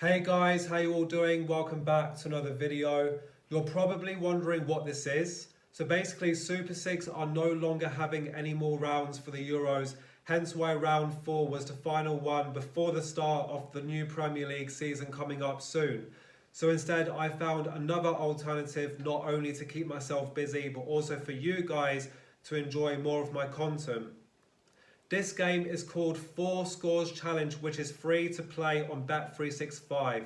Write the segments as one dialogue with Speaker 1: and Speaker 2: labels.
Speaker 1: Hey guys, how you all doing? Welcome back to another video. You're probably wondering what this is. So basically Super 6 are no longer having any more rounds for the Euros, hence why round 4 was the final one before the start of the new Premier League season coming up soon. So instead I found another alternative, not only to keep myself busy but also for you guys to enjoy more of my content. This game is called 4 Scores Challenge, which is free to play on Bet365.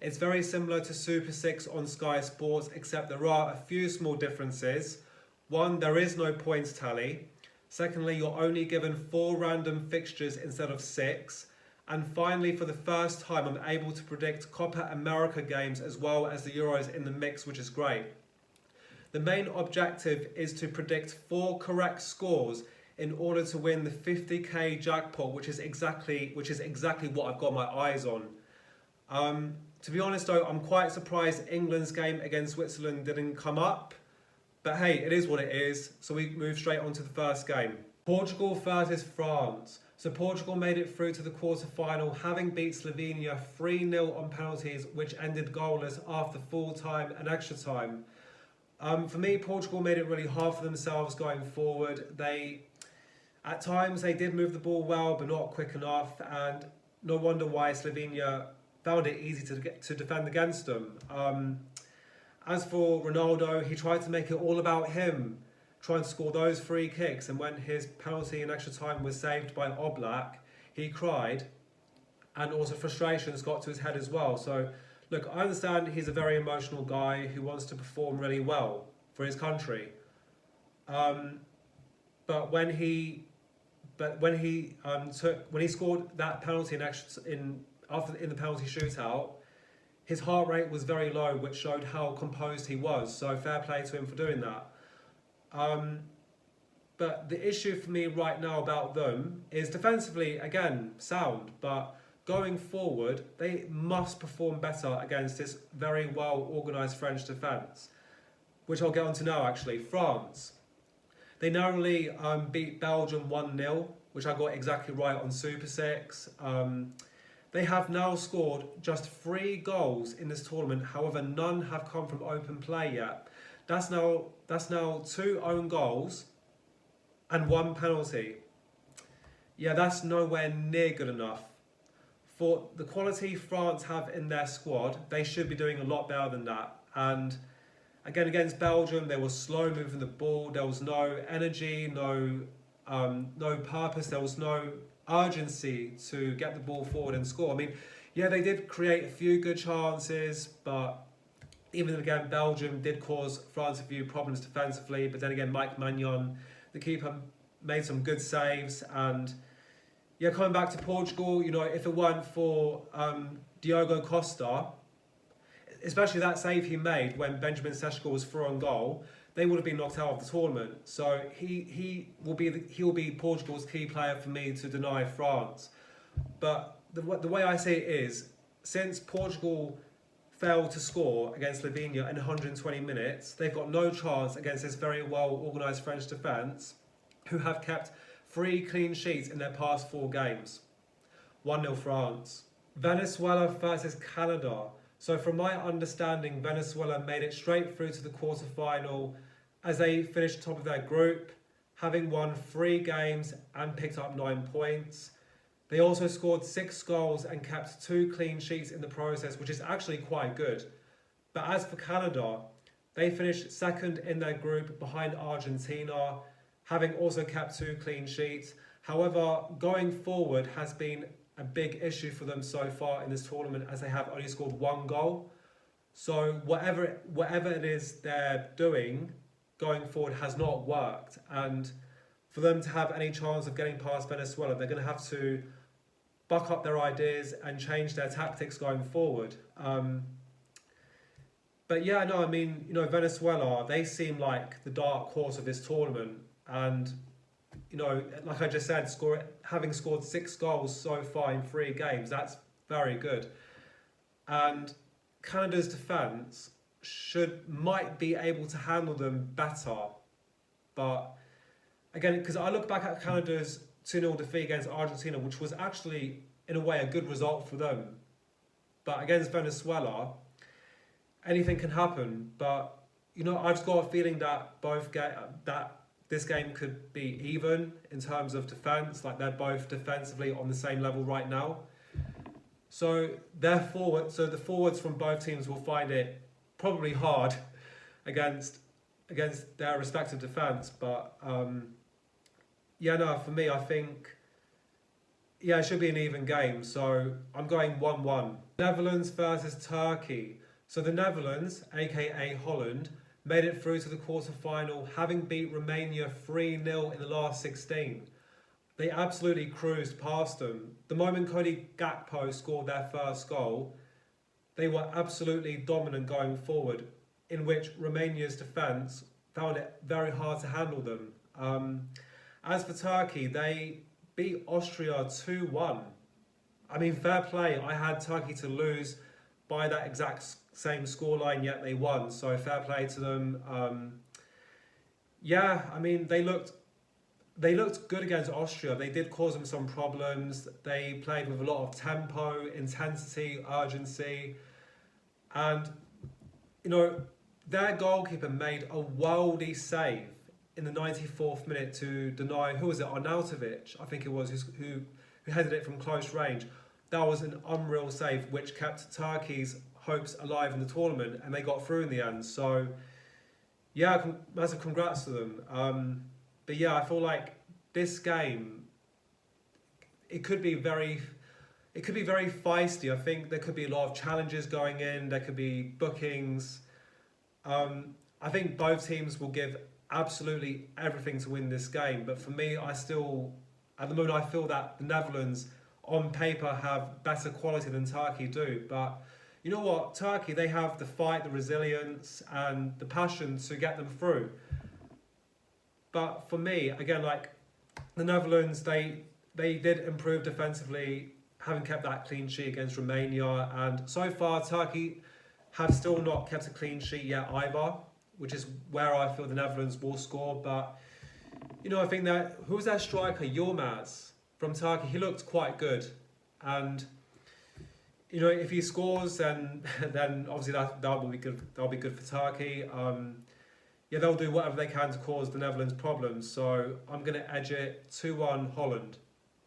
Speaker 1: It's very similar to Super 6 on Sky Sports, except there are a few small differences. One, there is no points tally. Secondly, you're only given 4 random fixtures instead of 6. And finally, for the first time, I'm able to predict Copa America games as well as the Euros in the mix, which is great. The main objective is to predict 4 correct scores in order to win the 50k jackpot, which is exactly what I've got my eyes on. To be honest though, I'm quite surprised England's game against Switzerland didn't come up. But hey, it is what it is. So we move straight on to the first game. Portugal versus France. So Portugal made it through to the quarter-final, having beat Slovenia 3-0 on penalties, which ended goalless after full time and extra time. For me, Portugal made it really hard for themselves going forward. At times they did move the ball well, but not quick enough, and no wonder why Slovenia found it easy to defend against them. As for Ronaldo, he tried to make it all about him, trying to score those free kicks, and when his penalty in extra time was saved by Oblak, he cried, and also frustrations got to his head as well. So, look, I understand he's a very emotional guy who wants to perform really well for his country. But when he scored that penalty in the penalty shootout, his heart rate was very low, which showed how composed he was. So fair play to him for doing that. But the issue for me right now about them is defensively, again, sound, but going forward, they must perform better against this very well organised French defence, which I'll get onto now actually. France. They narrowly beat Belgium 1-0, which I got exactly right on Super 6. They have now scored just 3 goals in this tournament, however none have come from open play yet. That's now 2 own goals and 1 penalty. Yeah, that's nowhere near good enough. For the quality France have in their squad, they should be doing a lot better than that. And again, against Belgium, they were slow moving the ball. There was no energy, no purpose. There was no urgency to get the ball forward and score. I mean, yeah, they did create a few good chances, but even again, Belgium did cause France a few problems defensively. But then again, Mike Maignan, the keeper, made some good saves. And yeah, coming back to Portugal, you know, if it weren't for Diogo Costa, especially that save he made when Benjamin Sesko was through on goal, they would have been knocked out of the tournament. So he will be Portugal's key player for me to deny France. But the way I see it is, since Portugal failed to score against Slovenia in 120 minutes, they've got no chance against this very well organised French defence, who have kept 3 clean sheets in their past 4 games. 1-0 France. Venezuela versus Canada. So from my understanding, Venezuela made it straight through to the quarter-final as they finished top of their group, having won 3 games and picked up 9 points. They also scored 6 goals and kept 2 clean sheets in the process, which is actually quite good. But as for Canada, they finished second in their group behind Argentina, having also kept 2 clean sheets. However, going forward has been a big issue for them so far in this tournament, as they have only scored 1 goal. So whatever it is they're doing going forward has not worked, and for them to have any chance of getting past Venezuela, they're going to have to buck up their ideas and change their tactics going forward. But yeah, no, I mean, you know, Venezuela, they seem like the dark horse of this tournament, and you know, like I just said, having scored 6 goals so far in 3 games, that's very good. And Canada's defence might be able to handle them better. But again, because I look back at Canada's 2-0 defeat against Argentina, which was actually, in a way, a good result for them. But against Venezuela, anything can happen. But I've just got a feeling that that this game could be even in terms of defense. Like they're both defensively on the same level right now. So the forwards from both teams will find it probably hard against their respective defense. But for me, I think it should be an even game. So I'm going 1-1. Netherlands versus Turkey. So the Netherlands, aka Holland, made it through to the quarter-final, having beat Romania 3-0 in the last 16. They absolutely cruised past them. The moment Cody Gakpo scored their first goal, they were absolutely dominant going forward, in which Romania's defence found it very hard to handle them. As for Turkey, they beat Austria 2-1. I mean, fair play. I had Turkey to lose by that exact same scoreline, yet they won. So fair play to them. I mean, they looked good against Austria. They did cause them some problems. They played with a lot of tempo, intensity, urgency. And, their goalkeeper made a worldy save in the 94th minute to deny, who was it, Arnautovic, I think it was, who headed it from close range. That was an unreal save, which kept Turkey's hopes alive in the tournament, and they got through in the end. So, massive congrats to them. I feel like this game, it could be very feisty. I think there could be a lot of challenges going in. There could be bookings. I think both teams will give absolutely everything to win this game. But for me, at the moment, I feel that the Netherlands, on paper, have better quality than Turkey do. But you know what? Turkey, they have the fight, the resilience, and the passion to get them through. But for me, again, like the Netherlands, they did improve defensively, having kept that clean sheet against Romania. And so far, Turkey have still not kept a clean sheet yet either, which is where I feel the Netherlands will score. But, I think that, who was their striker? Yilmaz from Turkey. He looked quite good. And, if he scores, then obviously that will be good. That'll be good for Turkey. They'll do whatever they can to cause the Netherlands problems. So I'm going to edge it 2-1 Holland.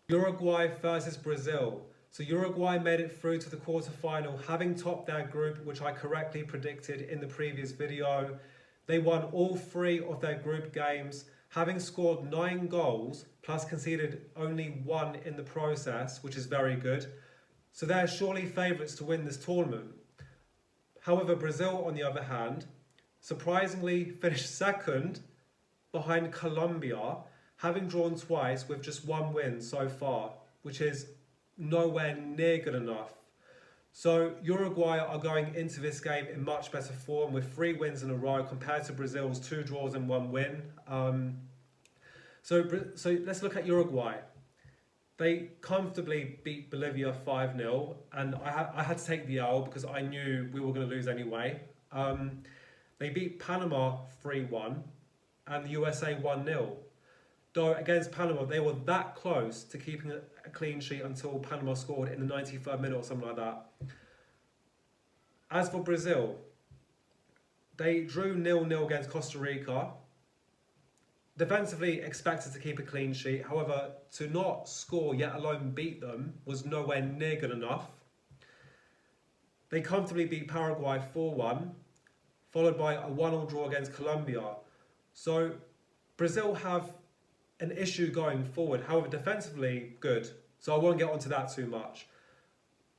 Speaker 1: Uruguay versus Brazil. So Uruguay made it through to the quarter-final, having topped their group, which I correctly predicted in the previous video. They won all 3 of their group games, having scored 9 goals, plus conceded only 1 in the process, which is very good. So they're surely favourites to win this tournament. However, Brazil, on the other hand, surprisingly finished second behind Colombia, having drawn twice with just 1 win so far, which is nowhere near good enough. So Uruguay are going into this game in much better form with 3 wins in a row compared to Brazil's 2 draws and 1 win. So let's look at Uruguay. They comfortably beat Bolivia 5-0, and I had to take the L because I knew we were going to lose anyway. They beat Panama 3-1 and the USA 1-0. Though against Panama, they were that close to keeping a clean sheet until Panama scored in the 93rd minute or something like that. As for Brazil, they drew 0-0 against Costa Rica. Defensively expected to keep a clean sheet. However, to not score, yet alone beat them, was nowhere near good enough. They comfortably beat Paraguay 4-1, followed by a 1-1 draw against Colombia. So Brazil have an issue going forward. However, defensively, good. So I won't get onto that too much.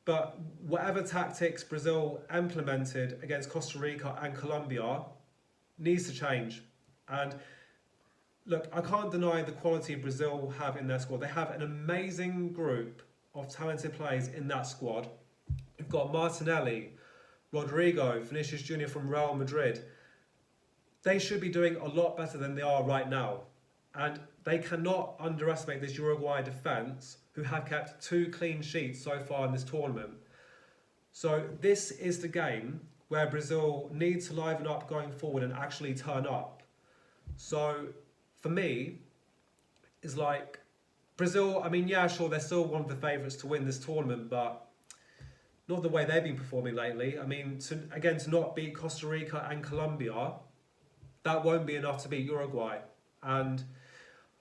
Speaker 1: But whatever tactics Brazil implemented against Costa Rica and Colombia needs to change. And look, I can't deny the quality Brazil have in their squad. They have an amazing group of talented players in that squad. You've got Martinelli, Rodrigo, Vinicius Jr. from Real Madrid. They should be doing a lot better than they are right now. And they cannot underestimate this Uruguay defence, who have kept 2 clean sheets so far in this tournament. So this is the game where Brazil needs to liven up going forward and actually turn up. So for me, it's like Brazil, I mean, yeah, sure, they're still one of the favourites to win this tournament, but not the way they've been performing lately. I mean, to not beat Costa Rica and Colombia, that won't be enough to beat Uruguay. And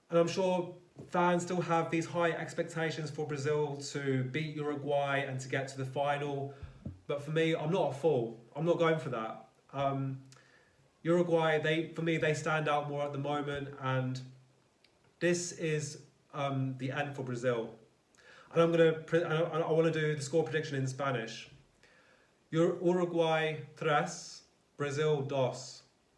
Speaker 1: I'm sure fans still have these high expectations for Brazil to beat Uruguay and to get to the final. But for me, I'm not a fool. I'm not going for that. Uruguay, they stand out more at the moment, and this is the end for Brazil. And I want to do the score prediction in Spanish. Uruguay 3, Brazil 2.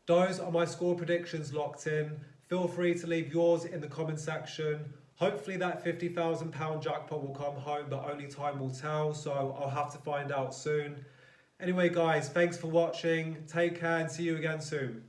Speaker 1: Those are my score predictions locked in. Feel free to leave yours in the comment section. Hopefully that £50,000 jackpot will come home, but only time will tell, so I'll have to find out soon. Anyway guys, thanks for watching. Take care and see you again soon.